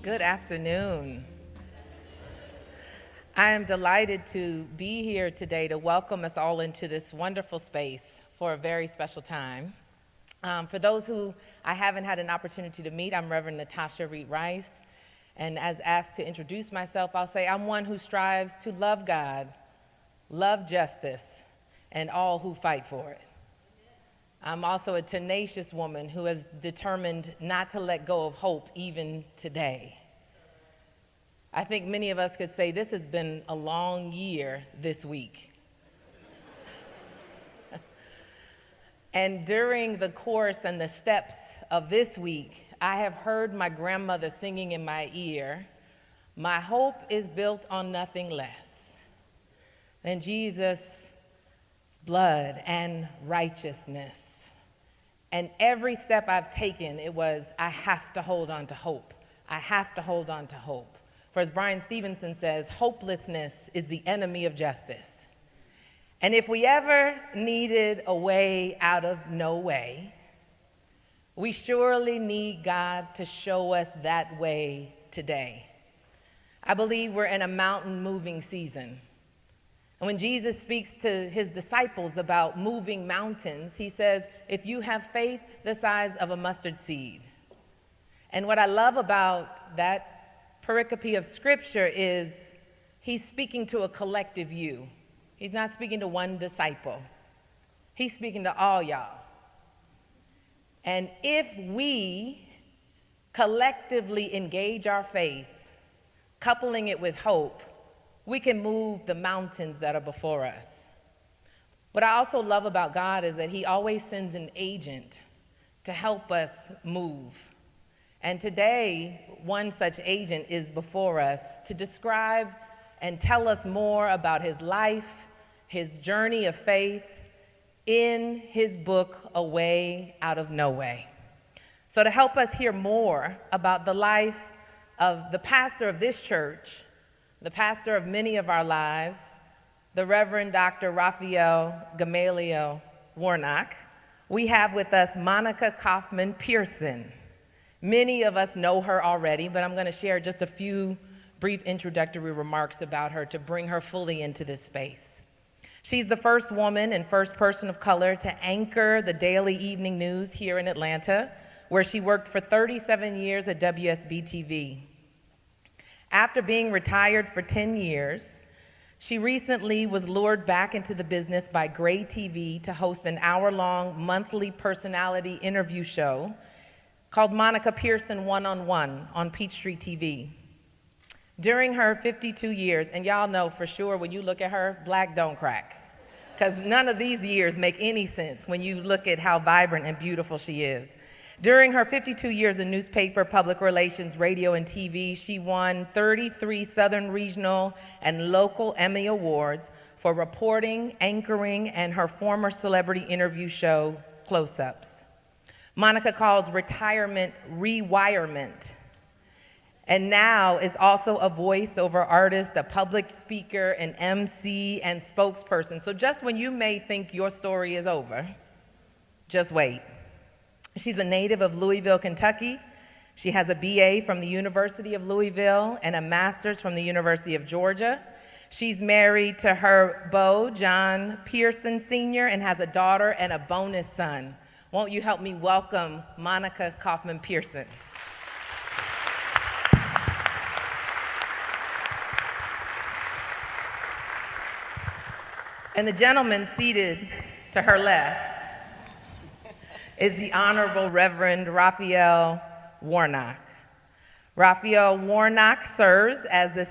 Good afternoon. I am delighted to be here today to welcome us all into this wonderful space for a very special time. For those who I haven't had an opportunity to meet, I'm Reverend Natasha Rice, and as asked to introduce myself, I'll say I'm one who strives to love God, love justice, and all who fight for it. I'm also a tenacious woman who has determined not to let go of hope even today. I think many of us could say this has been a long year this week. And during the course and the steps of this week, I have heard my grandmother singing in my ear, "My hope is built on nothing less than Jesus' blood and righteousness." And every step I've taken, it was, I have to hold on to hope. I have to hold on to hope. For as Brian Stevenson says, hopelessness is the enemy of justice. And if we ever needed a way out of no way, we surely need God to show us that way today. I believe we're in a mountain moving season. And when Jesus speaks to his disciples about moving mountains, he says, if you have faith the size of a mustard seed. And what I love about that pericope of scripture is he's speaking to a collective you. He's not speaking to one disciple. He's speaking to all y'all. And if we collectively engage our faith, coupling it with hope, we can move the mountains that are before us. What I also love about God is that he always sends an agent to help us move. And today, one such agent is before us to describe and tell us more about his life, his journey of faith in his book, A Way Out of No Way. So to help us hear more about the life of the pastor of this church, the pastor of many of our lives, the Reverend Dr. Raphael Gamaliel Warnock, we have with us Monica Kaufman Pearson. Many of us know her already, but I'm going to share just a few brief introductory remarks about her to bring her fully into this space. She's the first woman and first person of color to anchor the daily evening news here in Atlanta, where she worked for 37 years at WSB-TV. After being retired for 10 years, she recently was lured back into the business by Gray TV to host an hour-long monthly personality interview show called Monica Pearson One-on-One on Peachtree TV. During her 52 years, and y'all know for sure when you look at her, black don't crack, because none of these years make any sense when you look at how vibrant and beautiful she is. During her 52 years in newspaper, public relations, radio, and TV, she won 33 Southern Regional and local Emmy Awards for reporting, anchoring, and her former celebrity interview show, Close-Ups. Monica calls retirement rewirement, and now is also a voiceover artist, a public speaker, an MC, and spokesperson. So just when you may think your story is over, just wait. She's a native of Louisville, Kentucky. She has a BA from the University of Louisville and a master's from the University of Georgia. She's married to her beau, John Pearson Sr., and has a daughter and a bonus son. Won't you help me welcome Monica Kaufman Pearson? And the gentleman seated to her left is the Honorable Reverend Raphael Warnock. Raphael Warnock serves as the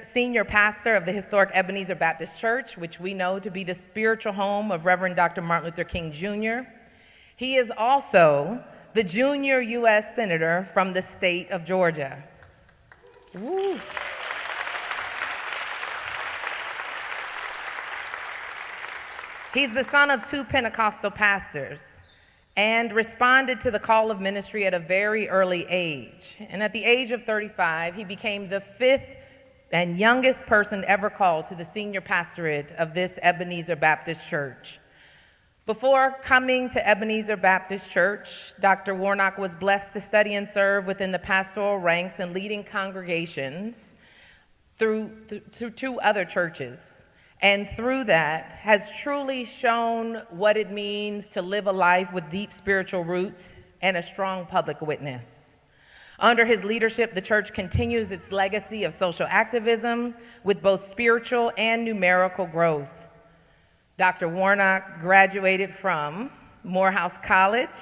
senior pastor of the historic Ebenezer Baptist Church, which we know to be the spiritual home of Reverend Dr. Martin Luther King Jr. He is also the junior U.S. Senator from the state of Georgia. Woo. He's the son of two Pentecostal pastors and responded to the call of ministry at a very early age. And at the age of 35, he became the 5th and youngest person ever called to the senior pastorate of this Ebenezer Baptist Church. Before coming to Ebenezer Baptist Church, Dr. Warnock was blessed to study and serve within the pastoral ranks and leading congregations through two other churches. And through that has truly shown what it means to live a life with deep spiritual roots and a strong public witness. Under his leadership, the church continues its legacy of social activism with both spiritual and numerical growth. Dr. Warnock graduated from Morehouse College.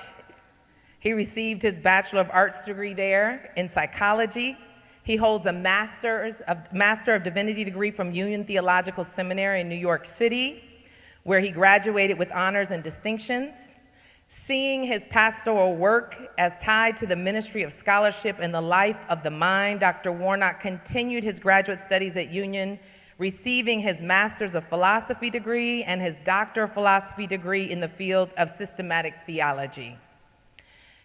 He received his Bachelor of Arts degree there in psychology. He holds a Master of Divinity degree from Union Theological Seminary in New York City, where he graduated with honors and distinctions. Seeing his pastoral work as tied to the ministry of scholarship and the life of the mind, Dr. Warnock continued his graduate studies at Union, receiving his Master's of Philosophy degree and his Doctor of Philosophy degree in the field of systematic theology.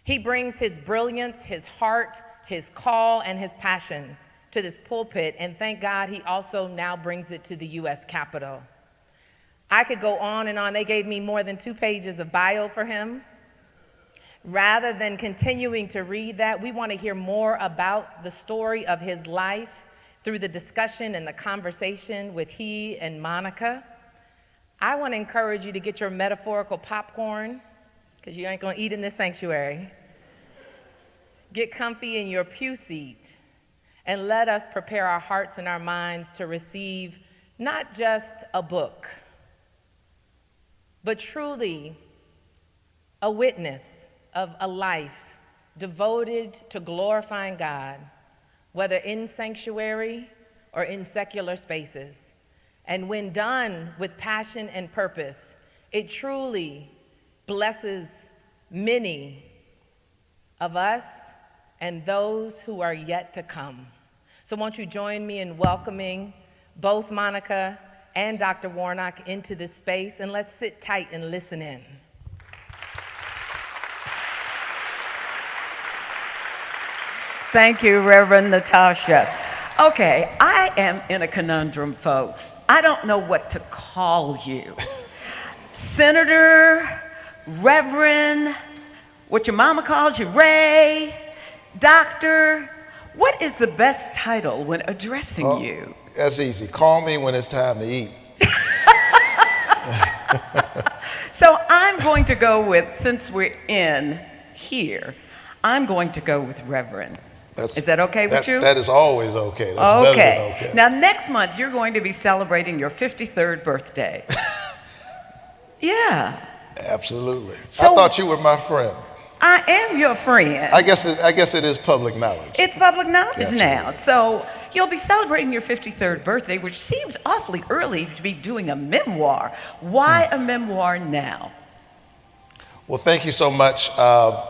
He brings his brilliance, his heart, his call, and his passion to this pulpit, and thank God he also now brings it to the U.S. Capitol. I could go on and on. They gave me more than 2 pages of bio for him. Rather than continuing to read that, we want to hear more about the story of his life through the discussion and the conversation with he and Monica. I want to encourage you to get your metaphorical popcorn, because you ain't going to eat in this sanctuary. Get comfy in your pew seat, and let us prepare our hearts and our minds to receive not just a book, but truly a witness of a life devoted to glorifying God, whether in sanctuary or in secular spaces. And when done with passion and purpose, it truly blesses many of us and those who are yet to come. So won't you join me in welcoming both Monica and Dr. Warnock into this space, and let's sit tight and listen in. Thank you, Reverend Natasha. Okay, I am in a conundrum, folks. I don't know what to call you. Senator, Reverend, what your mama calls you, Ray, Doctor. What is the best title when addressing you? That's easy. Call me when it's time to eat. So I'm going to go with, since we're in here, I'm going to go with Reverend. Is that okay with you? That is always okay. That's better than okay. Now, next month, you're going to be celebrating your 53rd birthday. Yeah. Absolutely. So, I thought you were my friend. I am your friend. I guess it is public knowledge. It's public knowledge Absolutely. now. So you'll be celebrating your 53rd birthday, which seems awfully early to be doing a memoir. Why a memoir now? Well, thank you so much.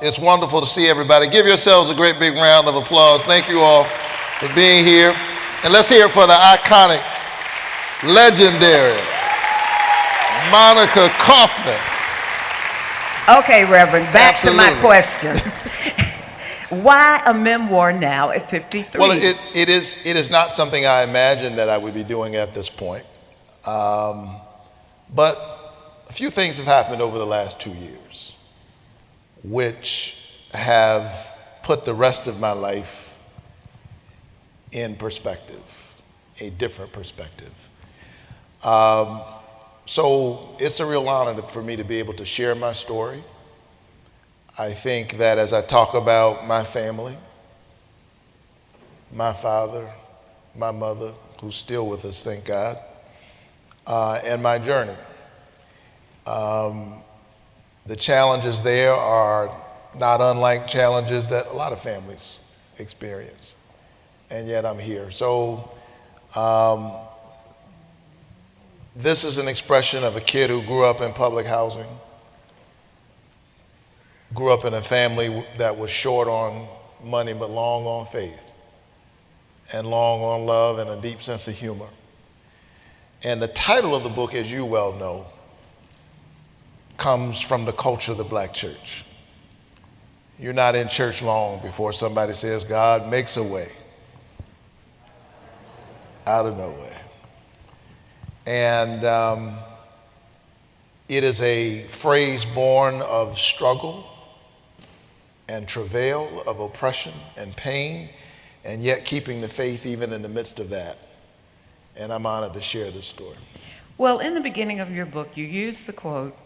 It's wonderful to see everybody. Give yourselves a great big round of applause. Thank you all for being here. And let's hear it for the iconic, legendary Monica Kaufman. Okay, Reverend, back Absolutely. to my question. Why a memoir now at 53? Well, it is not something I imagined that I would be doing at this point. But a few things have happened over the last 2 years, which have put the rest of my life in perspective, a different perspective. So it's a real honor for me to be able to share my story. I think that as I talk about my family, my father, my mother, who's still with us, thank God, and my journey. The challenges there are not unlike challenges that a lot of families experience, and yet I'm here. So this is an expression of a kid who grew up in public housing, grew up in a family that was short on money but long on faith, and long on love and a deep sense of humor. And the title of the book, as you well know, comes from the culture of the black church. You're not in church long before somebody says, God makes a way out of no way. And It is a phrase born of struggle and travail, of oppression and pain, and yet keeping the faith even in the midst of that. And I'm honored to share this story. Well, in the beginning of your book, you used the quote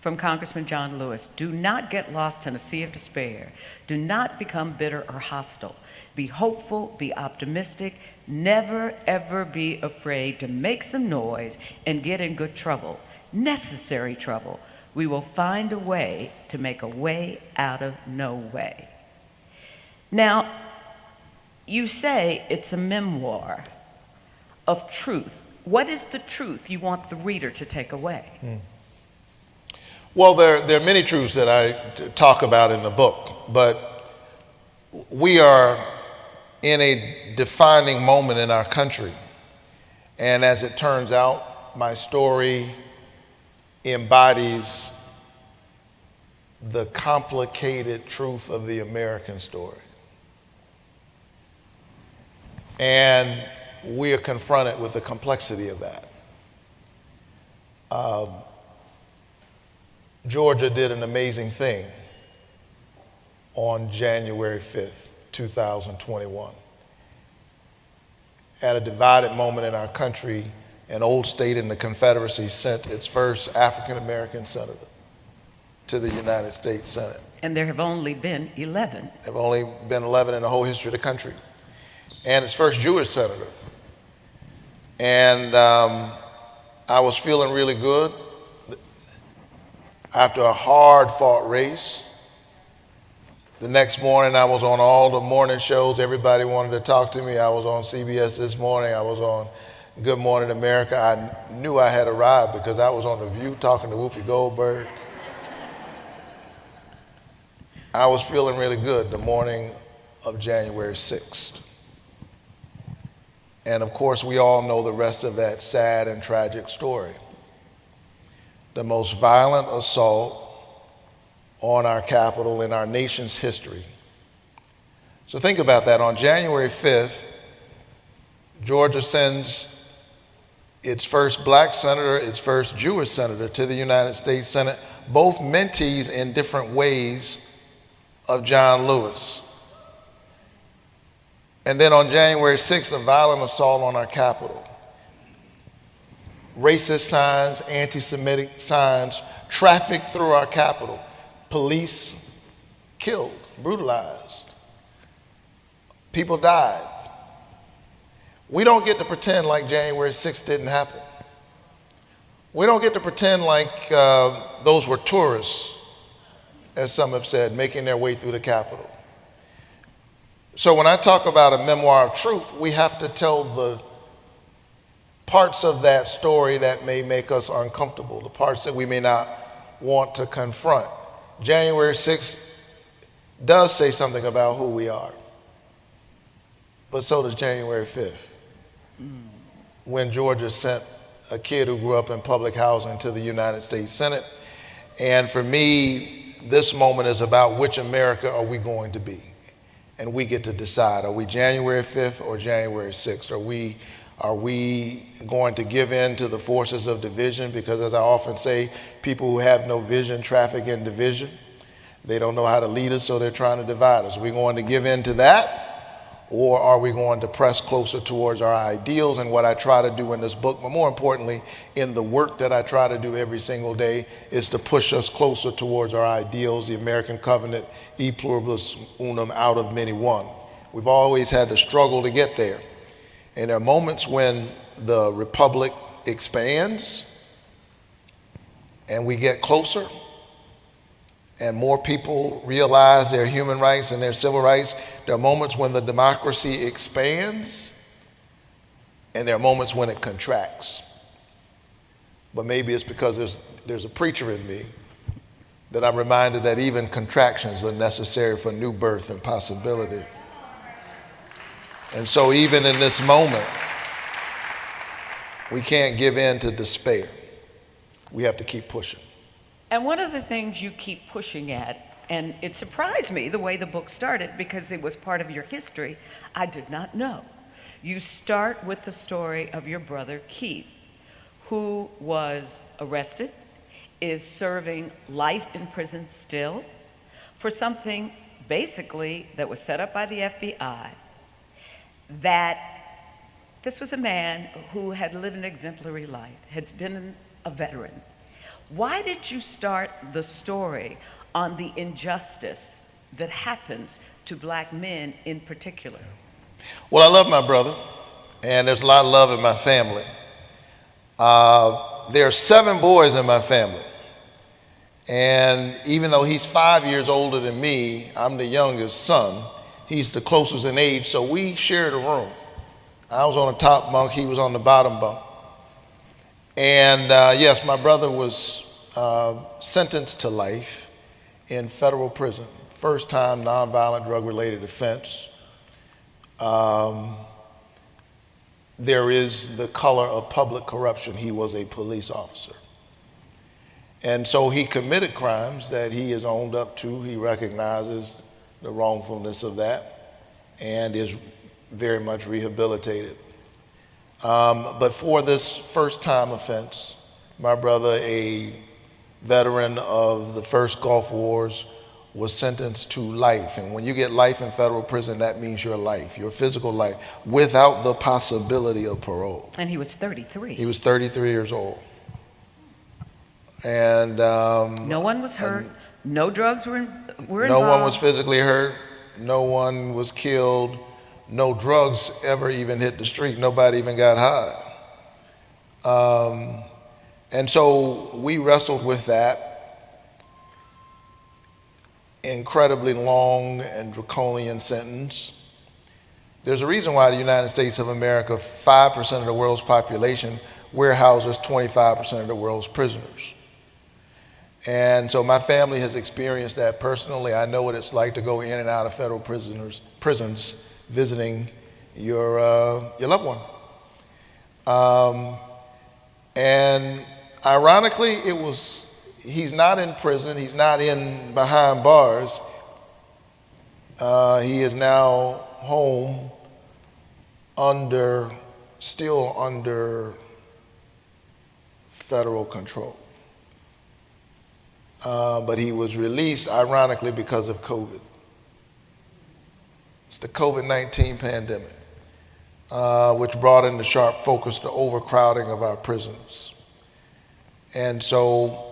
from Congressman John Lewis: "Do not get lost in a sea of despair. Do not become bitter or hostile. Be hopeful, be optimistic, never ever be afraid to make some noise and get in good trouble, necessary trouble. We will find a way to make a way out of no way." Now, you say it's a memoir of truth. What is the truth you want the reader to take away? Well, there are many truths that I talk about in the book, but we are in a defining moment in our country. And as it turns out, my story embodies the complicated truth of the American story. And we are confronted with the complexity of that. Georgia did an amazing thing on January 5th, 2021. At a divided moment in our country, an old state in the Confederacy sent its first African-American senator to the United States Senate. And there have only been 11. There have only been 11 in the whole history of the country. And its first Jewish senator. And I was feeling really good after a hard-fought race. The next morning, I was on all the morning shows. Everybody wanted to talk to me. I was on CBS This Morning. I was on Good Morning America. I knew I had arrived because I was on The View talking to Whoopi Goldberg. I was feeling really good the morning of January 6th. And of course, we all know the rest of that sad and tragic story. The most violent assault on our capital in our nation's history. So think about that. On January 5th, Georgia sends its first black senator, its first Jewish senator to the United States Senate, both mentees in different ways of John Lewis. And then on January 6th, a violent assault on our capital. Racist signs, anti-Semitic signs trafficked through our capital. Police killed, brutalized. People died. We don't get to pretend like January 6th didn't happen. We don't get to pretend like those were tourists, as some have said, making their way through the Capitol. So when I talk about a memoir of truth, we have to tell the parts of that story that may make us uncomfortable, the parts that we may not want to confront. January 6th does say something about who we are, but so does January 5th, when Georgia sent a kid who grew up in public housing to the United States Senate. And for me, this moment is about which America are we going to be? And we get to decide, are we January 5th or January 6th? Are we going to give in to the forces of division? Because as I often say, people who have no vision traffic in division. They don't know how to lead us, so they're trying to divide us. Are we going to give in to that? Or are we going to press closer towards our ideals? And what I try to do in this book, but more importantly, in the work that I try to do every single day, is to push us closer towards our ideals, the American covenant, e pluribus unum, out of many one. We've always had to struggle to get there. And there are moments when the republic expands and we get closer and more people realize their human rights and their civil rights. There are moments when the democracy expands and there are moments when it contracts. But maybe it's because there's a preacher in me that I'm reminded that even contractions are necessary for new birth and possibility. And so even in this moment, we can't give in to despair. We have to keep pushing. And one of the things you keep pushing at, and it surprised me the way the book started because it was part of your history, I did not know. You start with the story of your brother Keith, who was arrested is serving life in prison still for something basically that was set up by the FBI, that this was a man who had lived an exemplary life, had been a veteran. Why did you start the story on the injustice that happens to black men in particular? Well, I love my brother, and there's a lot of love in my family. There are 7 boys in my family. And even though he's 5 years older than me, I'm the youngest son. He's the closest in age, so we shared a room. I was on the top bunk, he was on the bottom bunk. And yes, my brother was sentenced to life in federal prison. First time nonviolent drug-related offense. There is the color of public corruption. He was a police officer. And so he committed crimes that he has owned up to. He recognizes the wrongfulness of that and is very much rehabilitated. But for this first time offense, my brother, a veteran of the first Gulf Wars, was sentenced to life. And when you get life in federal prison, that means your life, your physical life, without the possibility of parole. And he was 33. He was 33 years old. And no one was hurt. No drugs were involved. No one was physically hurt. No one was killed. No drugs ever even hit the street. Nobody even got high. And so we wrestled with that incredibly long and draconian sentence. There's a reason why the United States of America, 5% of the world's population, warehouses 25% of the world's prisoners. And so my family has experienced that personally. I know what it's like to go in and out of federal prisons visiting your loved one. And ironically, he's not in prison, he's not behind bars. He is now home still under federal control. But he was released, ironically, because of COVID. It's the COVID-19 pandemic, which brought into sharp focus the overcrowding of our prisons. And so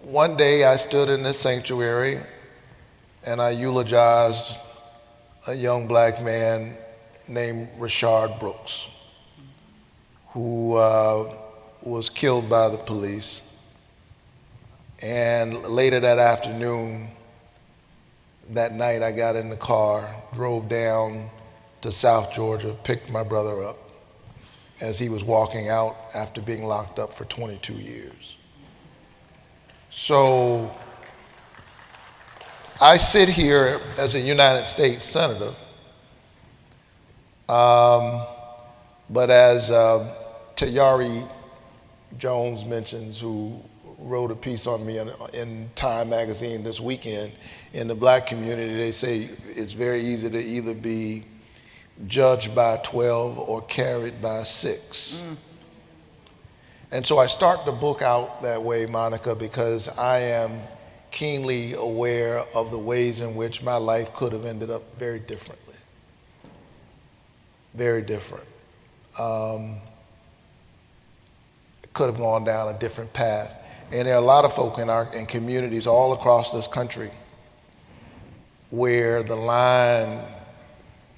one day I stood in this sanctuary and I eulogized a young black man named Rashard Brooks, who was killed by the police. And later that afternoon, that night, I got in the car, drove down to South Georgia, picked my brother up as he was walking out after being locked up for 22 years. So I sit here as a United States Senator, but as Tayari Jones mentions, who wrote a piece on me in Time magazine this weekend, in the black community, they say it's very easy to either be judged by 12 or carried by 6. And so I start the book out that way, Monica, because I am keenly aware of the ways in which my life could have ended up very differently. Very different. It could have gone down a different path. And there are a lot of folk in communities all across this country where the line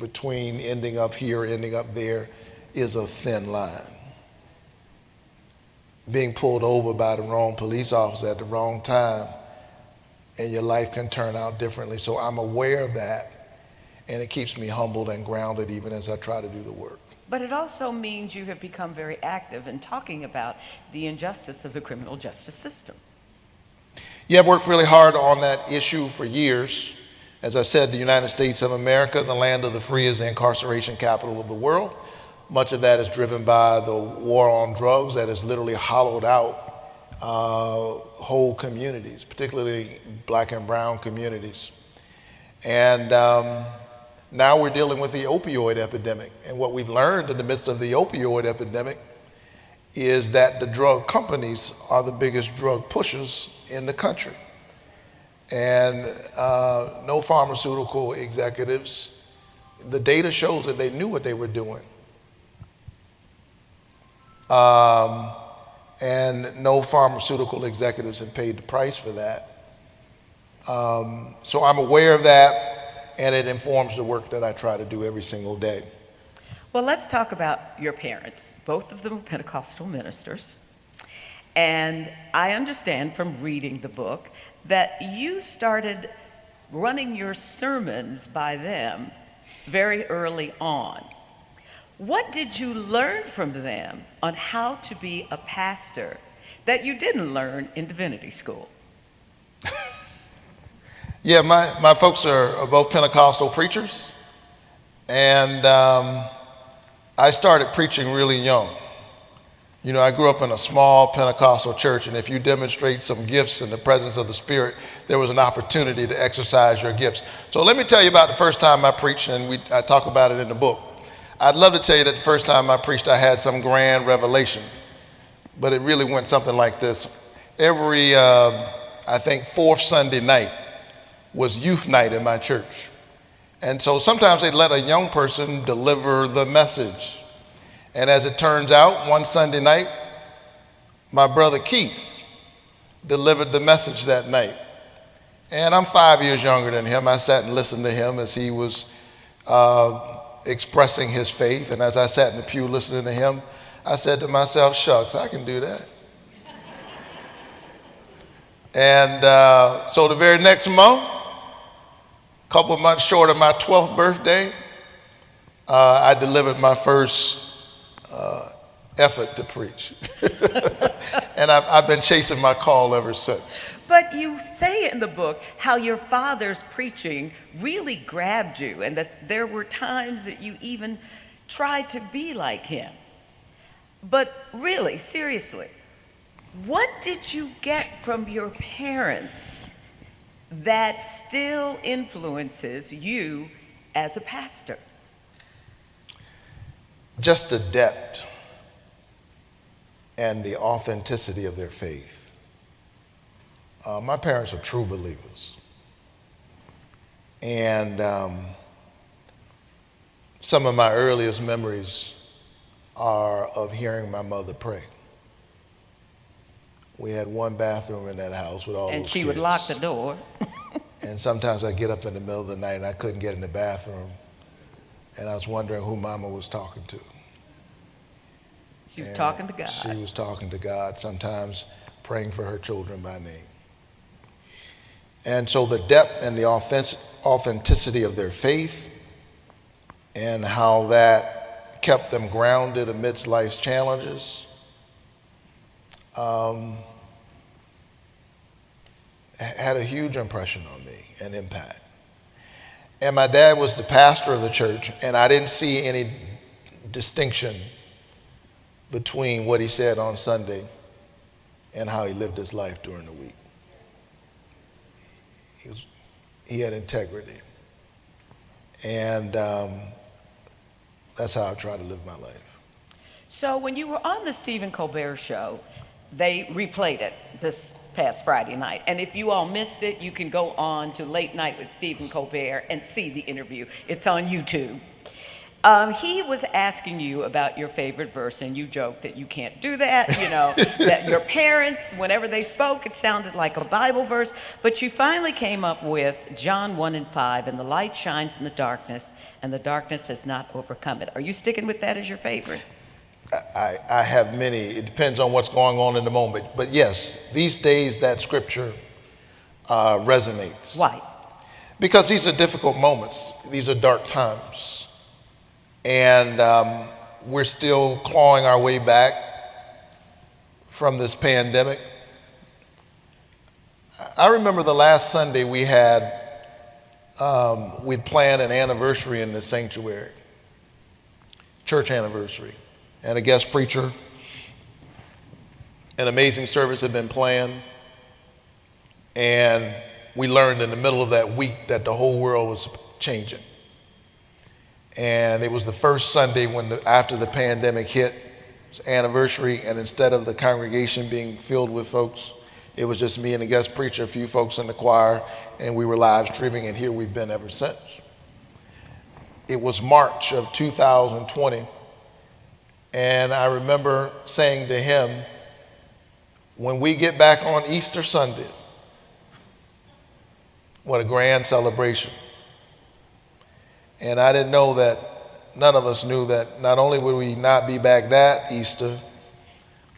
between ending up here, ending up there, is a thin line. Being pulled over by the wrong police officer at the wrong time, and your life can turn out differently. So I'm aware of that, and it keeps me humbled and grounded even as I try to do the work. But it also means you have become very active in talking about the injustice of the criminal justice system. Yeah, I've worked really hard on that issue for years. As I said, the United States of America, the land of the free, is the incarceration capital of the world. Much of that is driven by the war on drugs that has literally hollowed out whole communities, particularly black and brown communities. And now we're dealing with the opioid epidemic. And what we've learned in the midst of the opioid epidemic is that the drug companies are the biggest drug pushers in the country. And no pharmaceutical executives, the data shows that they knew what they were doing. And no pharmaceutical executives have paid the price for that. So I'm aware of that, and it informs the work that I try to do every single day. Well, let's talk about your parents. Both of them are Pentecostal ministers. And I understand from reading the book that you started running your sermons by them very early on. What did you learn from them on how to be a pastor that you didn't learn in divinity school? Yeah, my folks are both Pentecostal preachers, and I started preaching really young. You know, I grew up in a small Pentecostal church, and if you demonstrate some gifts in the presence of the Spirit, there was an opportunity to exercise your gifts. So let me tell you about the first time I preached, and I talk about it in the book. I'd love to tell you that the first time I preached, I had some grand revelation, but it really went something like this. Every, I think, fourth Sunday night was youth night in my church. And so sometimes they'd let a young person deliver the message. And as it turns out, one Sunday night, my brother Keith delivered the message that night. And I'm 5 years younger than him. I sat and listened to him as he was expressing his faith. And as I sat in the pew listening to him, I said to myself, shucks, I can do that. And so the very next month, a couple of months short of my 12th birthday, I delivered my first effort to preach. And I've been chasing my call ever since. But you say in the book how your father's preaching really grabbed you, and that there were times that you even tried to be like him. But really, seriously, what did you get from your parents that still influences you as a pastor? Just the depth and the authenticity of their faith. My parents are true believers. And some of my earliest memories are of hearing my mother pray. We had one bathroom in that house with all those kids. And she would lock the door. And sometimes I'd get up in the middle of the night and I couldn't get in the bathroom. And I was wondering who Mama was talking to. She was talking to God. She was talking to God, sometimes praying for her children by name. And so the depth and the authenticity of their faith and how that kept them grounded amidst life's challenges had a huge impression on me and impact. And my dad was the pastor of the church, and I didn't see any distinction between what he said on Sunday and how he lived his life during the week. He had integrity. And that's how I try to live my life. So when you were on the Stephen Colbert Show, they replayed it this past Friday night. And if you all missed it, you can go on to Late Night with Stephen Colbert and see the interview. It's on YouTube. He was asking you about your favorite verse, and you joked that you can't do that, you know, that your parents, whenever they spoke, it sounded like a Bible verse, but you finally came up with John 1:5, and the light shines in the darkness, and the darkness has not overcome it. Are you sticking with that as your favorite? I have many. It depends on what's going on in the moment. But yes, these days that scripture resonates. Why? Because these are difficult moments. These are dark times. And we're still clawing our way back from this pandemic. I remember the last Sunday we'd planned an anniversary in the sanctuary, church anniversary, and a guest preacher. An amazing service had been planned, and we learned in the middle of that week that the whole world was changing. And it was the first Sunday after the pandemic hit, anniversary, and instead of the congregation being filled with folks, it was just me and a guest preacher, a few folks in the choir, and we were live streaming, and here we've been ever since. It was March of 2020, and I remember saying to him, when we get back on Easter Sunday, what a grand celebration. And I didn't know that, none of us knew that not only would we not be back that Easter,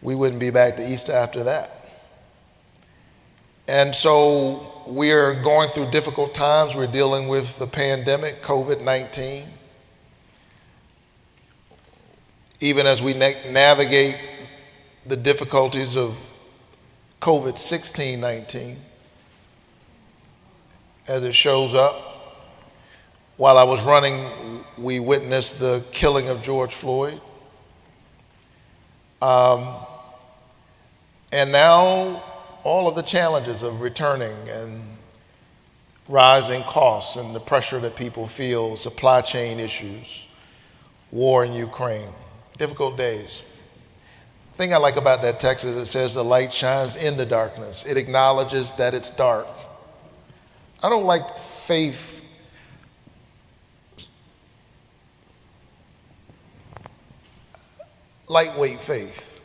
we wouldn't be back to Easter after that. And so we're going through difficult times. We're dealing with the pandemic, COVID-19. Even as we navigate the difficulties of COVID-19, as it shows up. While I was running, we witnessed the killing of George Floyd. And now all of the challenges of returning and rising costs and the pressure that people feel, supply chain issues, war in Ukraine, difficult days. The thing I like about that text is it says the light shines in the darkness. It acknowledges that it's dark. I don't like faith lightweight faith.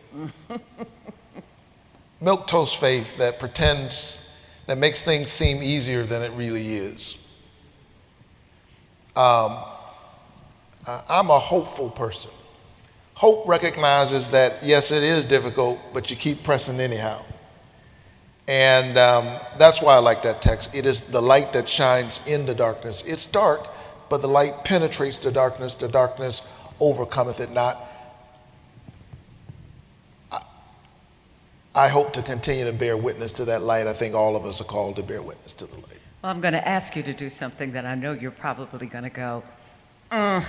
Milquetoast faith that pretends, that makes things seem easier than it really is. I'm a hopeful person. Hope recognizes that, yes, it is difficult, but you keep pressing anyhow. And that's why I like that text. It is the light that shines in the darkness. It's dark, but the light penetrates the darkness overcometh it not. I hope to continue to bear witness to that light. I think all of us are called to bear witness to the light. Well, I'm going to ask you to do something that I know you're probably going to go, I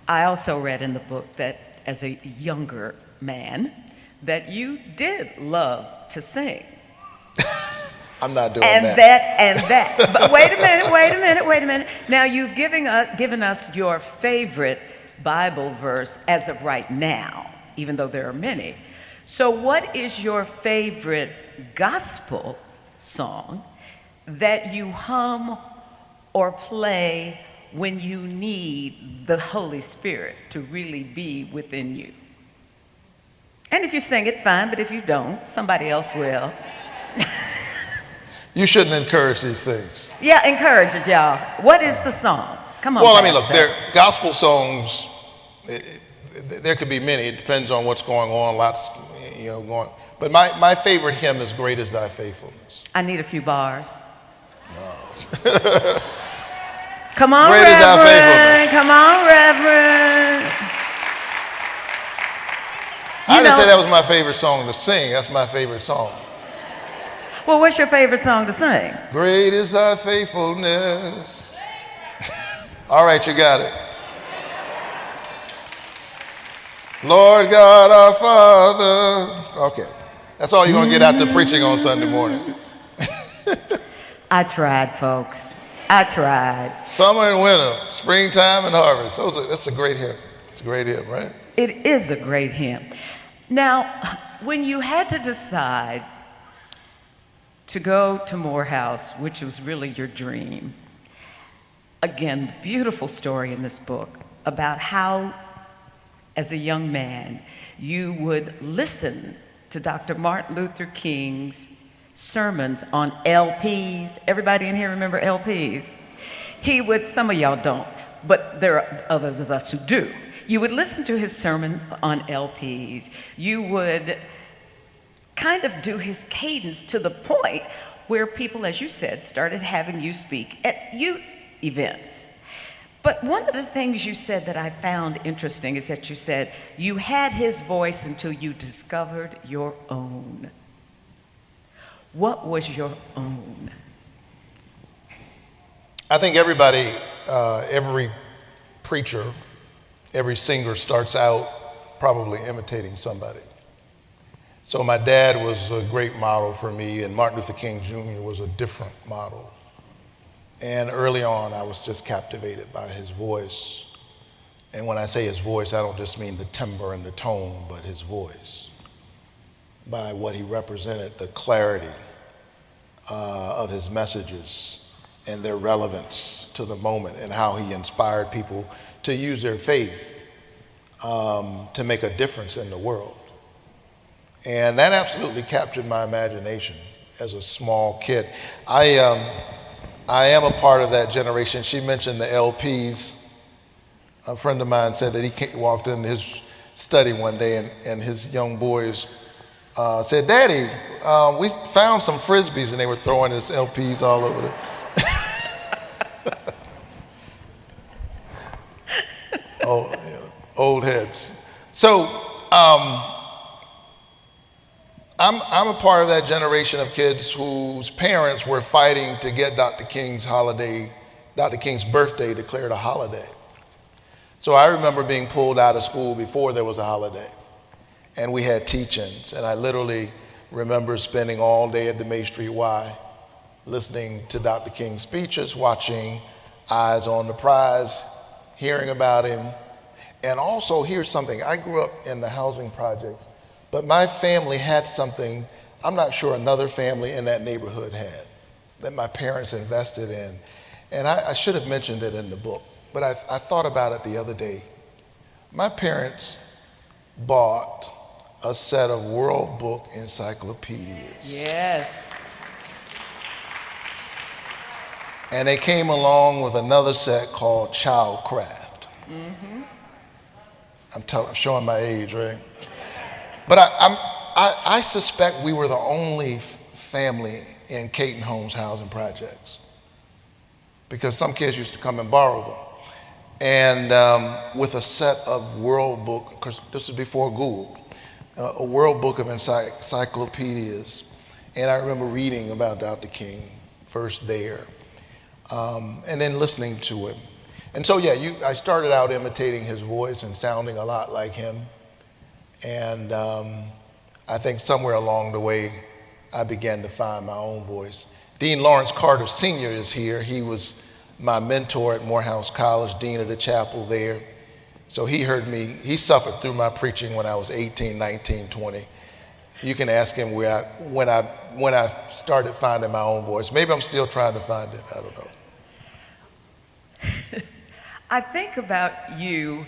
also read in the book that as a younger man, that you did love to sing. I'm not doing and that. And that. But wait a minute. Now you've given us your favorite Bible verse as of right now, even though there are many. So what is your favorite gospel song that you hum or play when you need the Holy Spirit to really be within you? And if you sing it, fine, but if you don't, somebody else will. You shouldn't encourage these things. Yeah, encourage it, y'all. What is the song? Come on, Well, I mean, look, Pastor. gospel songs, there could be many. It depends on what's going on, lots, going. But my favorite hymn is Great is Thy Faithfulness. I need a few bars. No. Come on, Great is Thy Reverend. faithfulness. Come on, Reverend. I didn't say that was my favorite song to sing. That's my favorite song. Well, what's your favorite song to sing? Great is Thy faithfulness. All right, you got it. Lord God our Father. Okay. That's all you're going to get after preaching on Sunday morning. I tried, folks. I tried. Summer and winter, springtime and harvest. That's a great hymn. It's a great hymn, right? It is a great hymn. Now, when you had to decide to go to Morehouse, which was really your dream, again, beautiful story in this book about how, as a young man, you would listen to Dr. Martin Luther King's sermons on LPs. Everybody in here remember LPs? He would, some of y'all don't, but there are others of us who do. You would listen to his sermons on LPs. You would kind of do his cadence to the point where people, as you said, started having you speak at youth events. But one of the things you said that I found interesting is that you said you had his voice until you discovered your own. What was your own? I think everybody, every preacher, every singer starts out probably imitating somebody. So my dad was a great model for me, and Martin Luther King Jr. was a different model. And early on, I was just captivated by his voice. And when I say his voice, I don't just mean the timbre and the tone, but his voice. By what he represented, the clarity of his messages and their relevance to the moment, and how he inspired people to use their faith to make a difference in the world. And that absolutely captured my imagination as a small kid. I am a part of that generation. She mentioned the LPs. A friend of mine said that he walked in his study one day and his young boys said, "Daddy, we found some Frisbees," and they were throwing his LPs all over the old heads. So I'm a part of that generation of kids whose parents were fighting to get Dr. King's birthday declared a holiday. So I remember being pulled out of school before there was a holiday, and we had teach-ins, and I literally remember spending all day at the May Street Y listening to Dr. King's speeches, watching Eyes on the Prize, hearing about him. And also, here's something, I grew up in the housing projects, but my family had something I'm not sure another family in that neighborhood had, that my parents invested in. And I should have mentioned it in the book, but I thought about it the other day. My parents bought a set of World Book encyclopedias. Yes. And they came along with another set called Childcraft. Mm-hmm. I'm showing my age, right? But I suspect we were the only family in Caton Homes housing projects, because some kids used to come and borrow them. And with a set of World Book, because this is before Google, a World Book of encyclopedias. And I remember reading about Dr. King first there, and then listening to him. And so, yeah, I started out imitating his voice and sounding a lot like him. And I think somewhere along the way, I began to find my own voice. Dean Lawrence Carter Sr. is here. He was my mentor at Morehouse College, dean of the chapel there. So he heard me, he suffered through my preaching when I was 18, 19, 20. You can ask him when I started finding my own voice. Maybe I'm still trying to find it, I don't know. I think about you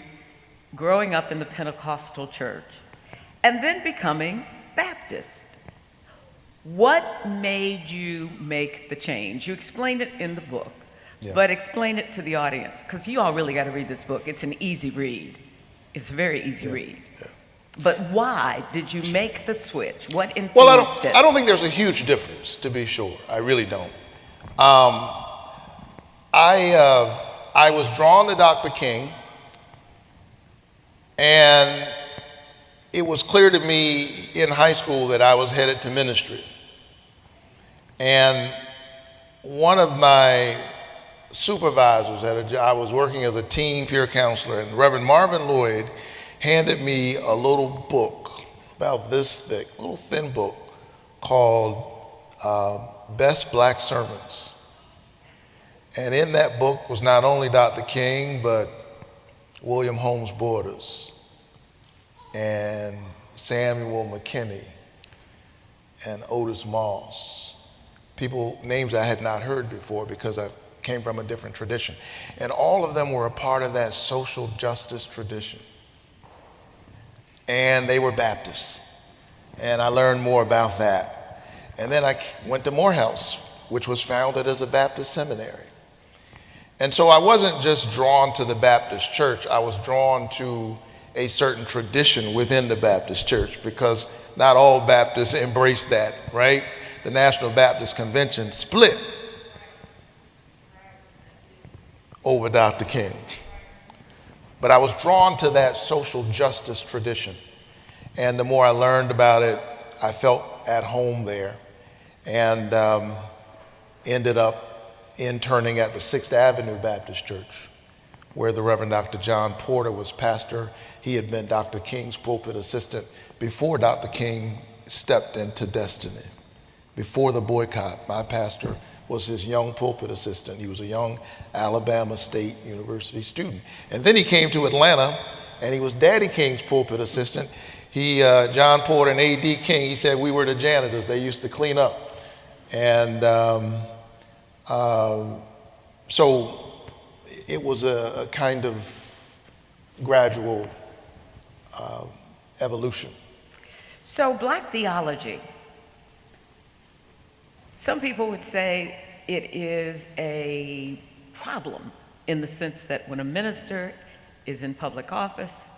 growing up in the Pentecostal church and then becoming Baptist. What made you make the change? You explained it in the book, but explain it to the audience, because you all really got to read this book. It's an easy read. It's a very easy read. Yeah. But why did you make the switch? What influenced it? I don't think there's a huge difference, to be sure. I really don't. I was drawn to Dr. King, and it was clear to me in high school that I was headed to ministry. And one of my supervisors I was working as a teen peer counselor, and Reverend Marvin Lloyd handed me a little book about this thick, a little thin book called Best Black Sermons. And in that book was not only Dr. King, but William Holmes Borders and Samuel McKinney and Otis Moss, names I had not heard before because I came from a different tradition. And all of them were a part of that social justice tradition. And they were Baptists. And I learned more about that. And then I went to Morehouse, which was founded as a Baptist seminary. And so I wasn't just drawn to the Baptist church, I was drawn to a certain tradition within the Baptist church, because not all Baptists embrace that, right? The National Baptist Convention split over Dr. King. But I was drawn to that social justice tradition. And the more I learned about it, I felt at home there, and ended up interning at the 6th Avenue Baptist Church, where the Reverend Dr. John Porter was pastor. He had been Dr. King's pulpit assistant before Dr. King stepped into destiny. Before the boycott, my pastor was his young pulpit assistant. He was a young Alabama State University student. And then he came to Atlanta, and he was Daddy King's pulpit assistant. John Porter and A.D. King, he said we were the janitors. They used to clean up. And so it was a kind of gradual evolution. So black theology, some people would say it is a problem in the sense that when a minister is in public office,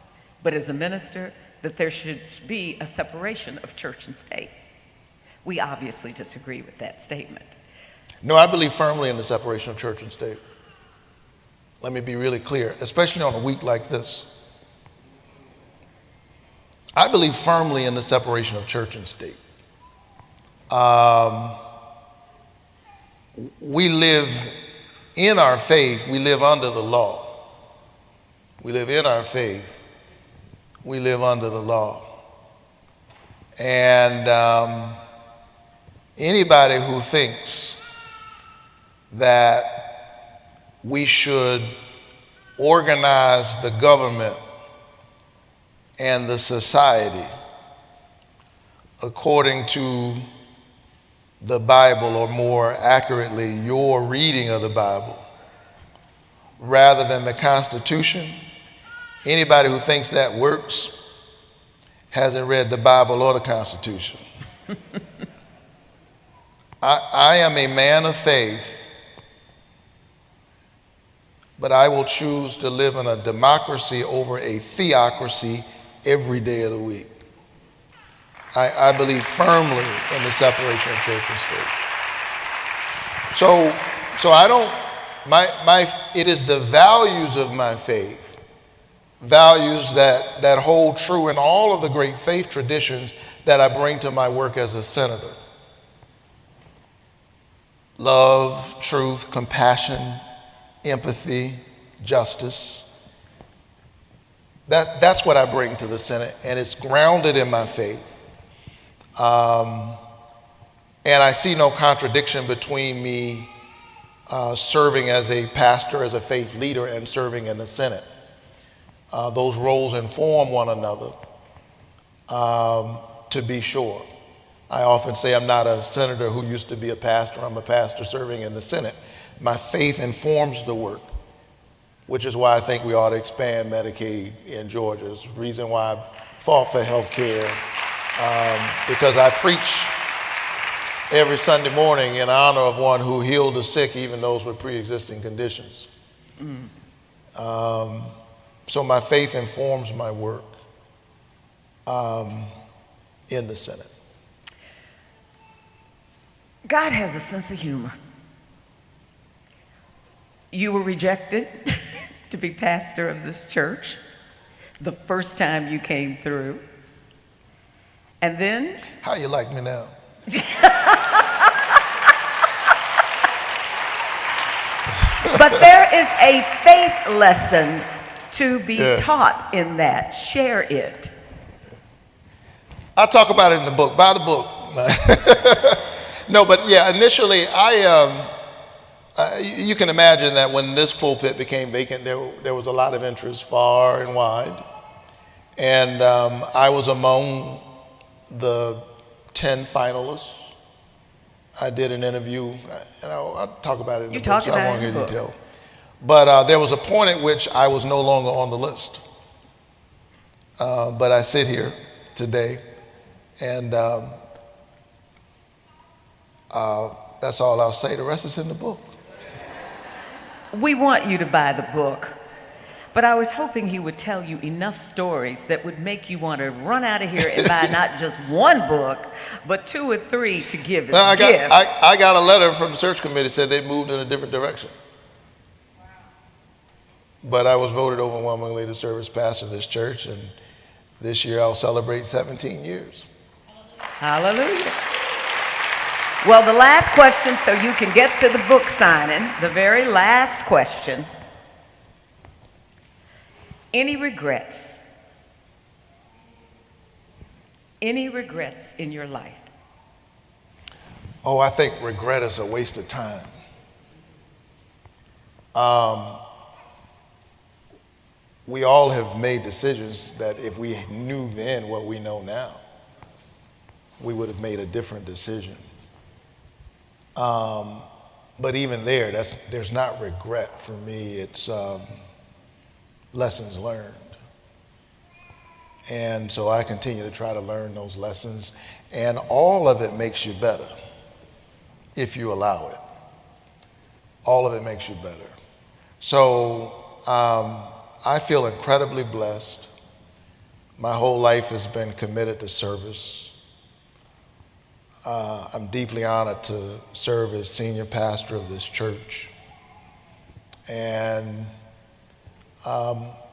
but as a minister, that there should be a separation of church and state. We obviously disagree with that statement. No, I believe firmly in the separation of church and state. Let me be really clear, especially on a week like this. I believe firmly in the separation of church and state. We live in our faith, we live under the law. We live in our faith, we live under the law. And anybody who thinks that we should organize the government and the society according to the Bible, or more accurately, your reading of the Bible, rather than the Constitution, anybody who thinks that works hasn't read the Bible or the Constitution. I am a man of faith, but I will choose to live in a democracy over a theocracy every day of the week. I believe firmly in the separation of church and state. So I don't, it is the values of my faith, values that hold true in all of the great faith traditions that I bring to my work as a senator. Love, truth, compassion, empathy, justice. That's what I bring to the Senate, and it's grounded in my faith. And I see no contradiction between me serving as a pastor, as a faith leader, and serving in the Senate. Those roles inform one another, to be sure. I often say I'm not a senator who used to be a pastor. I'm a pastor serving in the Senate. My faith informs the work, which is why I think we ought to expand Medicaid in Georgia. It's the reason why I've fought for health care, because I preach every Sunday morning in honor of one who healed the sick, even those with pre-existing conditions. So my faith informs my work in the Senate. God has a sense of humor. You were rejected to be pastor of this church the first time you came through. And then... How you like me now? But there is a faith lesson to be taught in that. Share it. I'll talk about it in the book. Buy the book. No, but yeah, initially you can imagine that when this pulpit became vacant, there was a lot of interest far and wide. And I was among the 10 finalists. I did an interview, and I'll talk about it in the book, so I won't get into detail. But there was a point at which I was no longer on the list. But I sit here today, and that's all I'll say. The rest is in the book. We want you to buy the book, but I was hoping he would tell you enough stories that would make you want to run out of here and buy not just one book, but 2 or 3 to give as gifts. I got a letter from the search committee that said they moved in a different direction. But I was voted overwhelmingly to serve as pastor of this church, and this year I'll celebrate 17 years. Hallelujah. Well, the last question, so you can get to the book signing, the very last question. Any regrets? Any regrets in your life? Oh, I think regret is a waste of time. We all have made decisions that if we knew then what we know now, we would have made a different decision. But even there's not regret for me. It's lessons learned. And so I continue to try to learn those lessons. And all of it makes you better if you allow it. All of it makes you better. So I feel incredibly blessed. My whole life has been committed to service. I'm deeply honored to serve as senior pastor of this church. And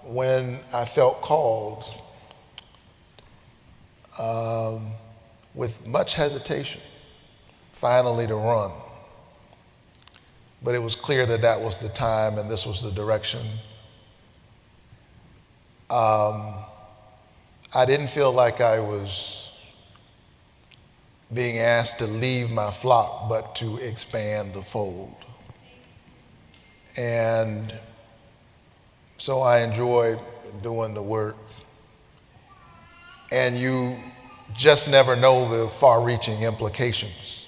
when I felt called, with much hesitation, finally to run. But it was clear that that was the time and this was the direction. I didn't feel like I was being asked to leave my flock, but to expand the fold. And so I enjoyed doing the work. And you just never know the far-reaching implications.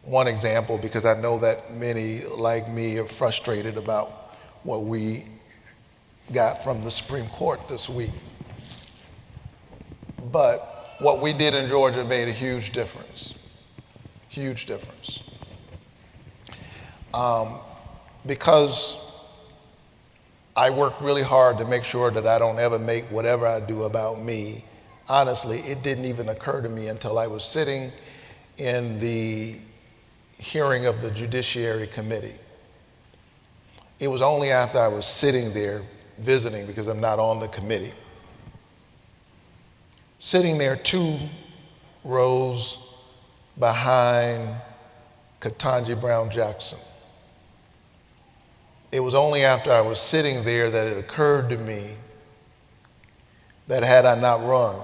One example, because I know that many like me are frustrated about what we got from the Supreme Court this week. But what we did in Georgia made a huge difference. Huge difference. Because I work really hard to make sure that I don't ever make whatever I do about me. Honestly, it didn't even occur to me until I was sitting in the hearing of the Judiciary Committee. It was only after I was sitting there visiting, because I'm not on the committee, sitting there 2 rows behind Ketanji Brown Jackson. It was only after I was sitting there that it occurred to me that had I not run,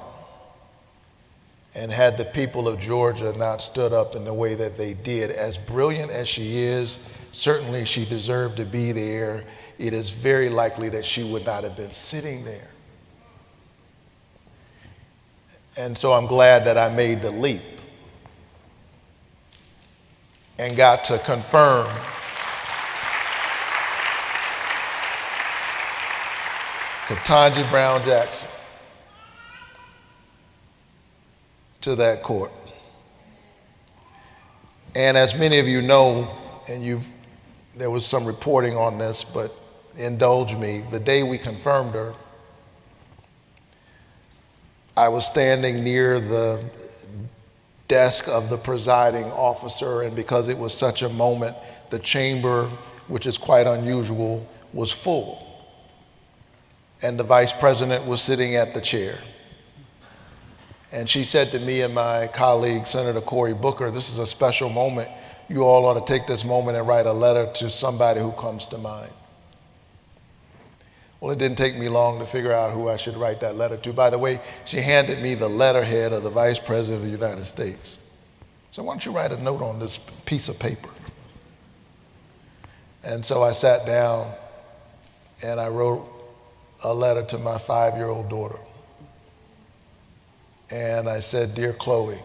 and had the people of Georgia not stood up in the way that they did, as brilliant as she is, certainly she deserved to be there. It is very likely that she would not have been sitting there. And so I'm glad that I made the leap and got to confirm Ketanji Brown Jackson to that court. And as many of you know, and there was some reporting on this, but indulge me, the day we confirmed her, I was standing near the desk of the presiding officer, and because it was such a moment, the chamber, which is quite unusual, was full. And the vice president was sitting at the chair. And she said to me and my colleague, Senator Cory Booker, this is a special moment. You all ought to take this moment and write a letter to somebody who comes to mind. Well, it didn't take me long to figure out who I should write that letter to. By the way, she handed me the letterhead of the Vice President of the United States. So why don't you write a note on this piece of paper? And so I sat down and I wrote a letter to my 5-year-old daughter. And I said, "Dear Chloe,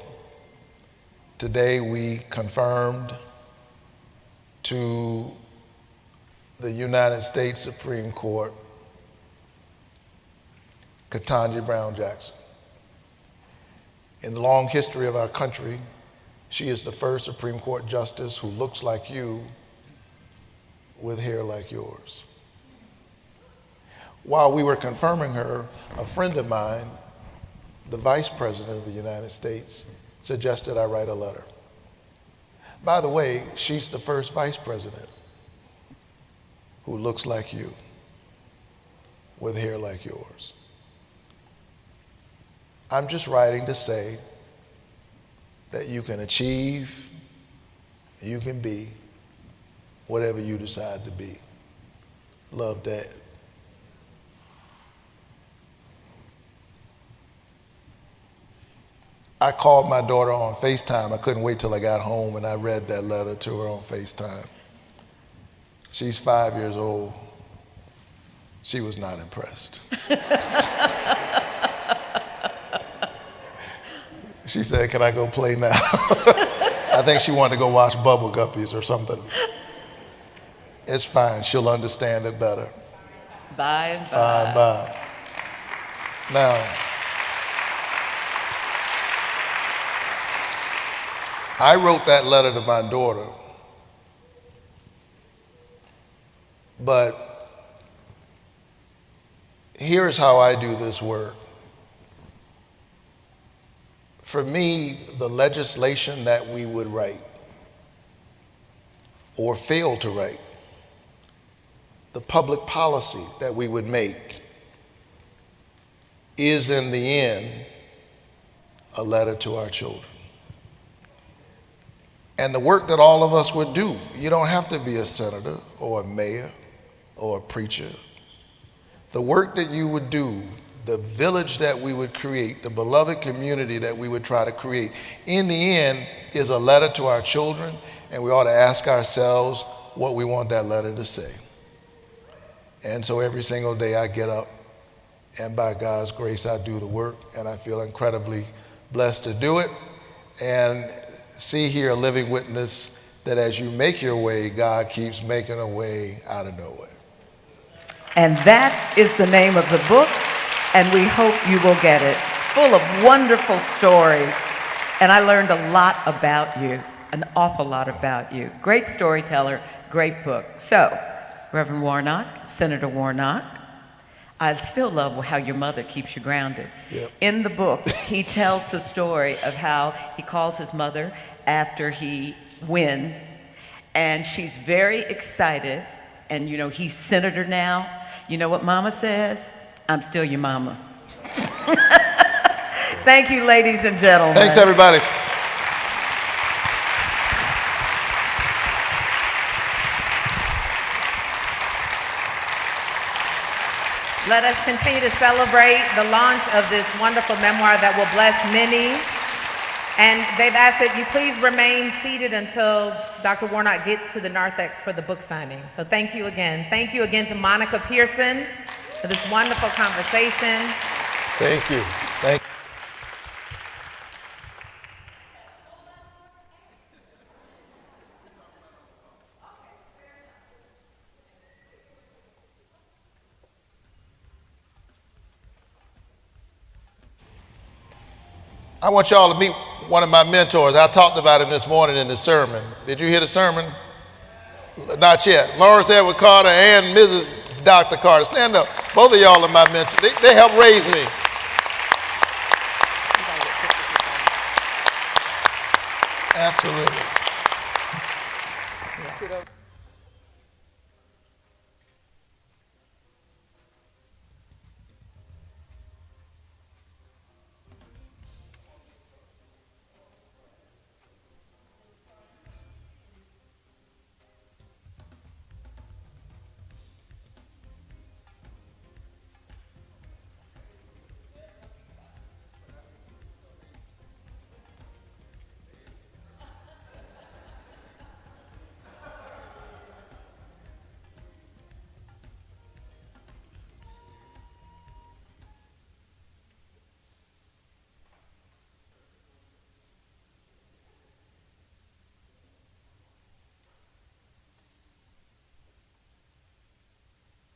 today we confirmed to the United States Supreme Court Ketanji Brown Jackson. In the long history of our country, she is the first Supreme Court justice who looks like you with hair like yours." While we were confirming her, a friend of mine, the Vice President of the United States, suggested I write a letter. By the way, she's the first Vice President who looks like you with hair like yours. I'm just writing to say that you can achieve, you can be whatever you decide to be. Love, Dad. I called my daughter on FaceTime. I couldn't wait till I got home, and I read that letter to her on FaceTime. She's 5 years old. She was not impressed. She said, "Can I go play now?" I think she wanted to go watch Bubble Guppies or something. It's fine. She'll understand it better. By and by. Bye. Now, I wrote that letter to my daughter, but here's how I do this work. For me, the legislation that we would write or fail to write, the public policy that we would make, is in the end a letter to our children. And the work that all of us would do, you don't have to be a senator or a mayor or a preacher. The work that you would do, the village that we would create, the beloved community that we would try to create, in the end is a letter to our children, and we ought to ask ourselves what we want that letter to say. And so every single day I get up, and by God's grace I do the work, and I feel incredibly blessed to do it, and see here a living witness that as you make your way, God keeps making a way out of nowhere. And that is the name of the book, and we hope you will get it. It's full of wonderful stories, and I learned a lot about you, an awful lot about you. Great storyteller, great book. So, Reverend Warnock, Senator Warnock, I still love how your mother keeps you grounded. Yep. In the book, he tells the story of how he calls his mother after he wins, and she's very excited, and you know, he's senator now. You know what mama says? "I'm still your mama." Thank you, ladies and gentlemen. Thanks, everybody. Let us continue to celebrate the launch of this wonderful memoir that will bless many. And they've asked that you please remain seated until Dr. Warnock gets to the narthex for the book signing. So thank you again. Thank you again to Monica Pearson for this wonderful conversation. Thank you. Thank you. I want y'all to meet one of my mentors. I talked about him this morning in the sermon. Did you hear the sermon? Not yet. Lawrence Edward Carter and Mrs. Dr. Carter. Stand up. Both of y'all are my mentors. They helped raise me. Absolutely.